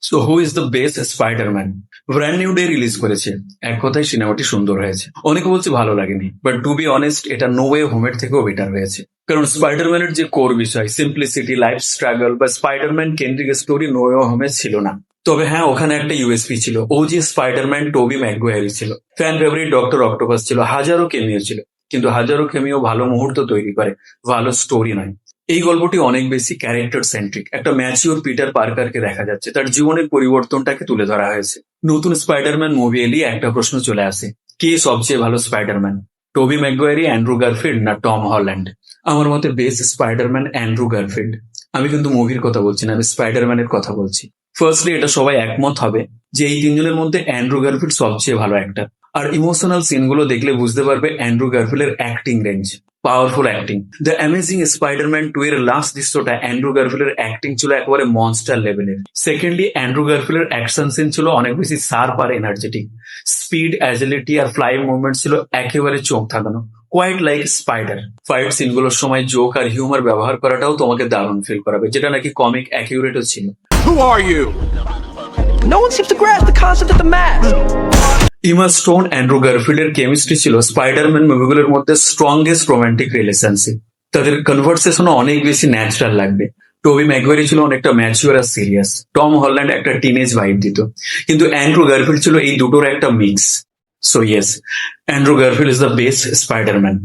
So who is the best Spiderman? Brand new day release করেছে, এক কথায় সিনেমাটি সুন্দর হয়েছে, অনেকে বলছে ভালো লাগেনি, বাট টু বি অনেস্ট এটা নো ওয়ে হোমের থেকেও বেটার হয়েছে। কারণ স্পাইডারম্যানের যে কোর বিষয় সিম্পলিসিটি, লাইফ স্ট্রাগল বা স্পাইডারম্যান কেন্দ্রিক স্টোরি নো ওয়ে হোমে ছিল না। তবে হ্যাঁ, ওখানে একটা ইউএসপি ছিল, ও যে স্পাইডারম্যান টোবি ম্যাকগুয়ারি ছিল, ফ্যান ফেভারিট ডক্টর অক্টোপাস ছিল, হাজারো কেমিও ছিল। কিন্তু হাজারো কেমিও ভালো মুহূর্ত তৈরি করে, ভালো স্টোরি নয়। এই গল্পটি অনেক বেশি ক্যারেক্টার সেন্ট্রিক। একটা ম্যাচিওর পিটার পার্কারকে দেখা যাচ্ছে, তার জীবনের পরিবর্তনটাকে তুলে ধরা হয়েছে। নতুন স্পাইডারম্যান মুভি এলি একটা প্রশ্ন চলে আসে, কে সবচেয়ে ভালো স্পাইডারম্যান? টোবি ম্যাকগুয়ারি, অ্যান্ড্রু গারফিল্ড না টম হল্যান্ড? আমার মতে বেস্ট স্পাইডারম্যান অ্যান্ড্রু গারফিল্ড। আমি কিন্তু মুভির কথা বলছি না, আমি স্পাইডারম্যানের কথা বলছি। ফার্স্টলি এটা সবাই একমত হবে যে এই তিনজনের মধ্যে অ্যান্ড্রু গারফিল্ড সবচেয়ে ভালো অ্যাক্টর। আর ইমোশনাল সিনগুলো দেখলে বুঝতে পারবে অ্যান্ড্রু গারফিল্ডের acting range, powerful acting. The amazing Spiderman 2 এর লাস্ট দৃশ্যটা অ্যান্ড্রু গারফিল্ডের অ্যাক্টিং ছিল একেবারে মনস্টার লেভেলের। সেকেন্ডলি অ্যান্ড্রু গারফিল্ডের অ্যাকশন সিন ছিল অনেক বেশি শার্প আর এনার্জেটিক। স্পিড, অ্যাজিলিটি আর ফ্লাইং মুভমেন্ট ছিল একেবারে চোখ ধাঁধানো, কোয়াইট লাইক স্পাইডার। ফাইট সিনগুলোর সময় জোক আর হিউমার ব্যবহার করাটাও তোমাকে দারুণ ফিল করাবে, যেটা নাকি কমিক অ্যাকিউরেটও ছিল। Who are you? No one seems to grasp the concept of the mask. ইমা স্টোন, অ্যান্ড্রু গারফিল্ডের কেমিস্ট্রি ছিল স্পাইডারম্যান মুভিগুলোর মধ্যে স্ট্রংগেস্ট রোমান্টিক রিলেশনশিপ। তাদের কনভারসেশনও অনেক বেশি ন্যাচারাল লাগবে। টোবি ম্যাকগুয়ারি ছিল অনেকটা ম্যাচিওর আর সিরিয়াস, টম হল্যান্ড একটা টিনেজ ভাইব দিত, কিন্তু অ্যান্ড্রু গারফিল্ড ছিল এই দুটোর একটা mix. So yes, Andrew Garfield is the best Spiderman.